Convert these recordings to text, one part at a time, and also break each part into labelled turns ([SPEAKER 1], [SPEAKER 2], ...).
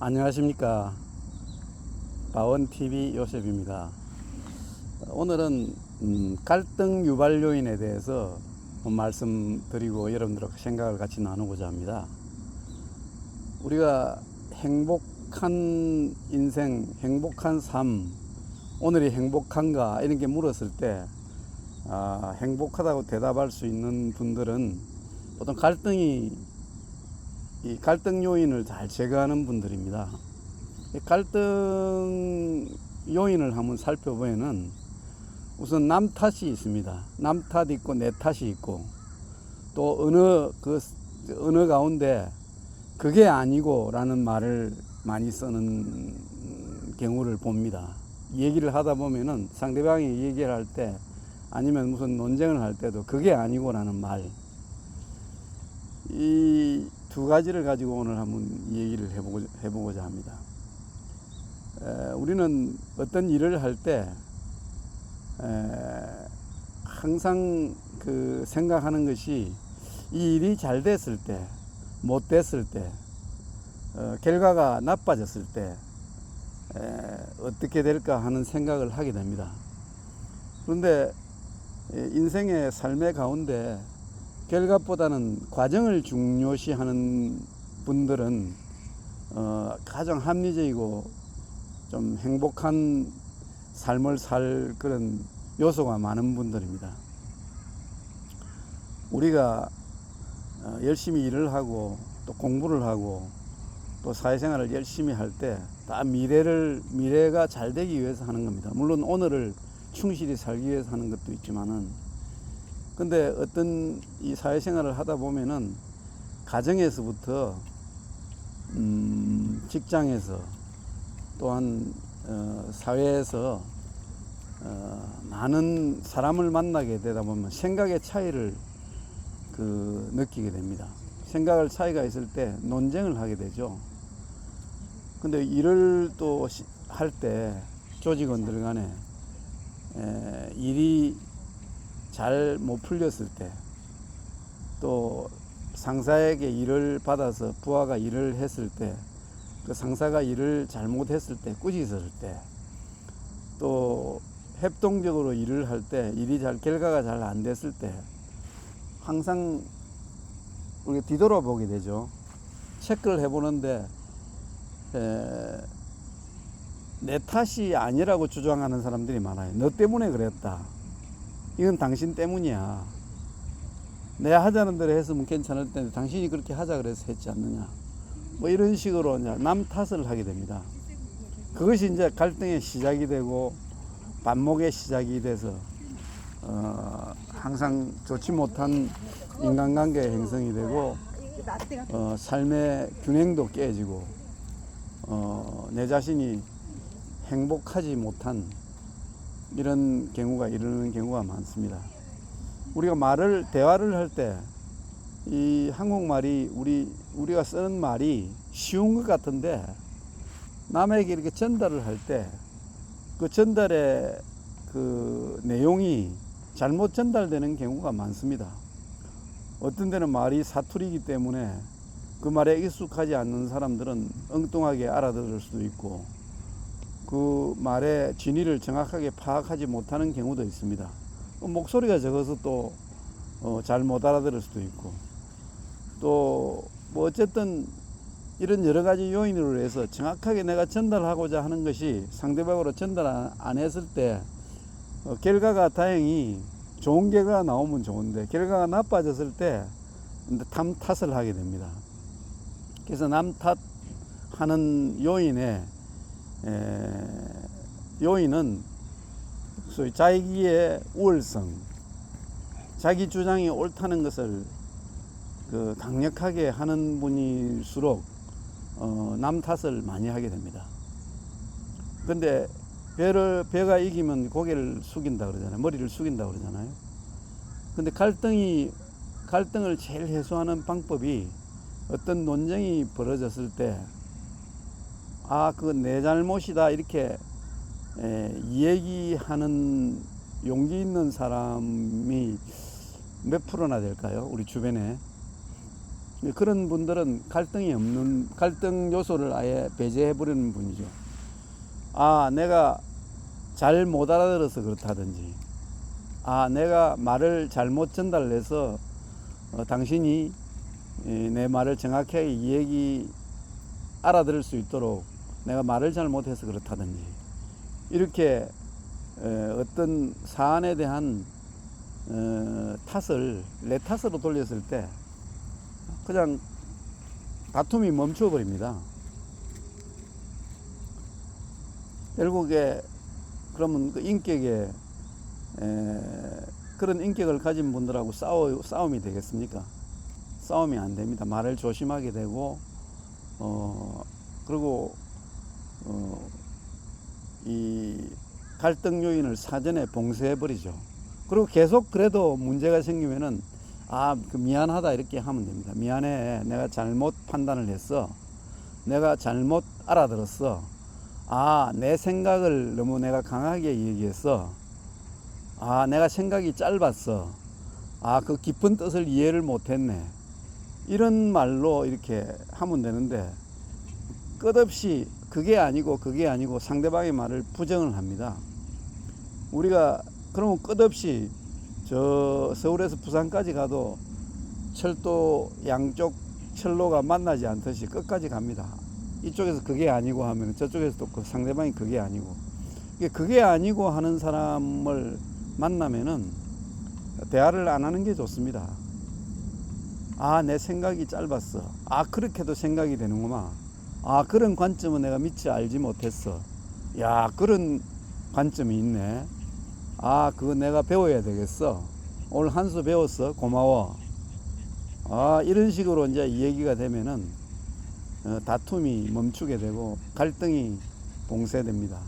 [SPEAKER 1] 안녕하십니까. 바원TV 요셉입니다. 오늘은 갈등 유발 요인에 대해서 말씀드리고 여러분들과 생각을 같이 나누고자 합니다. 우리가 행복한 인생, 행복한 삶, 오늘이 행복한가 이런 게 물었을 때 행복하다고 대답할 수 있는 분들은 보통 이 갈등 요인을 잘 제거하는 분들입니다. 이 갈등 요인을 한번 살펴보면은 우선 남 탓이 있습니다. 남 탓 있고 내 탓이 있고 또 어느 가운데 그게 아니고 라는 말을 많이 쓰는 경우를 봅니다. 얘기를 하다 보면은 상대방이 얘기를 할 때 아니면 무슨 논쟁을 할 때도 그게 아니고 라는 말, 이 두 가지를 가지고 오늘 한번 얘기를 해보고자 합니다. 우리는 어떤 일을 할 때 항상 생각하는 것이 이 일이 잘 됐을 때, 못 됐을 때, 결과가 나빠졌을 때 어떻게 될까 하는 생각을 하게 됩니다. 그런데 인생의 삶의 가운데 결과보다는 과정을 중요시하는 분들은 가장 합리적이고 좀 행복한 삶을 살 그런 요소가 많은 분들입니다. 우리가 열심히 일을 하고 또 공부를 하고 또 사회생활을 열심히 할 때 다 미래가 잘 되기 위해서 하는 겁니다. 물론 오늘을 충실히 살기 위해서 하는 것도 있지만은, 근데 어떤 이 사회생활을 하다 보면은 가정에서부터 직장에서 또한 사회에서 많은 사람을 만나게 되다 보면 생각의 차이를 느끼게 됩니다. 생각의 차이가 있을 때 논쟁을 하게 되죠. 근데 일을 또 할 때 조직원들 간에 일이 잘 못 풀렸을 때, 또 상사에게 일을 받아서 부하가 일을 했을 때, 그 상사가 일을 잘못했을 때, 꾸짖었을 때, 또 협동적으로 일을 할 때 결과가 잘 안 됐을 때 항상 우리가 뒤돌아보게 되죠. 체크를 해보는데 내 탓이 아니라고 주장하는 사람들이 많아요. 너 때문에 그랬다. 이건 당신 때문이야. 내가 하자는 대로 했으면 괜찮을 텐데 당신이 그렇게 하자 그래서 했지 않느냐. 뭐 이런 식으로 이제 남 탓을 하게 됩니다. 그것이 이제 갈등의 시작이 되고 반목의 시작이 돼서 항상 좋지 못한 인간관계의 형성이 되고 삶의 균형도 깨지고 내 자신이 행복하지 못한 이런 경우가 이르는 경우가 많습니다. 우리가 대화를 할 때 이 한국말이 우리가 쓰는 말이 쉬운 것 같은데 남에게 이렇게 전달을 할 때 그 전달의 내용이 잘못 전달되는 경우가 많습니다. 어떤 데는 말이 사투리이기 때문에 그 말에 익숙하지 않는 사람들은 엉뚱하게 알아들을 수도 있고 그 말의 진위를 정확하게 파악하지 못하는 경우도 있습니다. 목소리가 적어서 또 잘 못 알아들을 수도 있고, 또 뭐 어쨌든 이런 여러 가지 요인으로 해서 정확하게 내가 전달하고자 하는 것이 상대방으로 전달 안 했을 때 결과가 다행히 좋은 결과가 나오면 좋은데 결과가 나빠졌을 때 남 탓을 하게 됩니다. 그래서 남 탓하는 요인은 소위 자기의 우월성, 자기 주장이 옳다는 것을 강력하게 하는 분일수록 남 탓을 많이 하게 됩니다. 근데 배가 이기면 고개를 숙인다 그러잖아요. 머리를 숙인다 그러잖아요. 근데 갈등을 제일 해소하는 방법이 어떤 논쟁이 벌어졌을 때 그건 내 잘못이다 이렇게 얘기하는 용기 있는 사람이 몇 프로나 될까요? 우리 주변에 그런 분들은 갈등이 없는, 갈등 요소를 아예 배제해 버리는 분이죠. 아, 내가 잘 못 알아들어서 그렇다든지, 아, 내가 말을 잘못 전달해서 당신이 내 말을 정확하게 얘기 알아들을 수 있도록 내가 말을 잘못해서 그렇다든지, 이렇게 어떤 사안에 대한 탓을 내 탓으로 돌렸을 때 그냥 다툼이 멈춰 버립니다. 결국에 그러면 그 인격에 그런 인격을 가진 분들하고 싸움이 되겠습니까? 싸움이 안 됩니다. 말을 조심하게 되고 그리고 이 갈등 요인을 사전에 봉쇄해 버리죠. 그리고 계속 그래도 문제가 생기면은 그 미안하다 이렇게 하면 됩니다. 미안해, 내가 잘못 판단을 했어, 내가 잘못 알아들었어, 내 생각을 너무 내가 강하게 얘기했어, 내가 생각이 짧았어, 그 깊은 뜻을 이해를 못했네, 이런 말로 이렇게 하면 되는데, 끝없이 그게 아니고 상대방의 말을 부정을 합니다. 우리가 그러면 끝없이 저 서울에서 부산까지 가도 철도 양쪽 철로가 만나지 않듯이 끝까지 갑니다. 이쪽에서 그게 아니고 하면 저쪽에서 또 그 상대방이 그게 아니고, 그게 아니고 하는 사람을 만나면은 대화를 안 하는 게 좋습니다. 내 생각이 짧았어, 그렇게도 생각이 되는구만, 그런 관점은 내가 미처 알지 못했어, 야, 그런 관점이 있네, 그거 내가 배워야 되겠어, 오늘 한 수 배웠어, 고마워, 이런 식으로 이제 이 얘기가 되면은 다툼이 멈추게 되고 갈등이 봉쇄됩니다.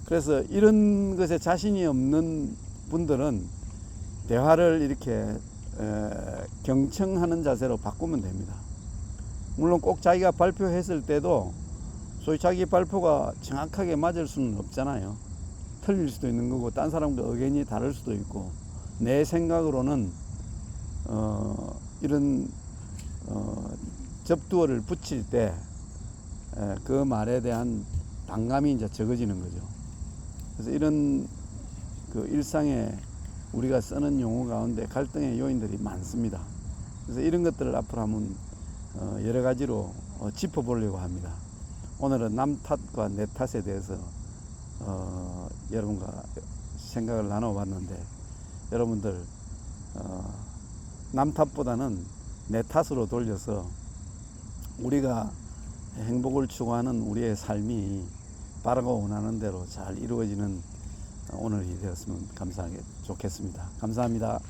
[SPEAKER 1] 그래서 이런 것에 자신이 없는 분들은 대화를 이렇게 경청하는 자세로 바꾸면 됩니다. 물론 꼭 자기가 발표했을 때도 소위 자기 발표가 정확하게 맞을 수는 없잖아요. 틀릴 수도 있는 거고, 딴 사람과 의견이 다를 수도 있고, 내 생각으로는 이런 접두어를 붙일 때 그 말에 대한 당감이 이제 적어지는 거죠. 그래서 이런 그 일상에 우리가 쓰는 용어 가운데 갈등의 요인들이 많습니다. 그래서 이런 것들을 앞으로 한번 여러 가지로 짚어보려고 합니다. 오늘은 남 탓과 내 탓에 대해서 여러분과 생각을 나눠봤는데, 여러분들 남 탓보다는 내 탓으로 돌려서 우리가 행복을 추구하는 우리의 삶이 바라고 원하는 대로 잘 이루어지는 오늘이 되었으면 좋겠습니다. 감사합니다.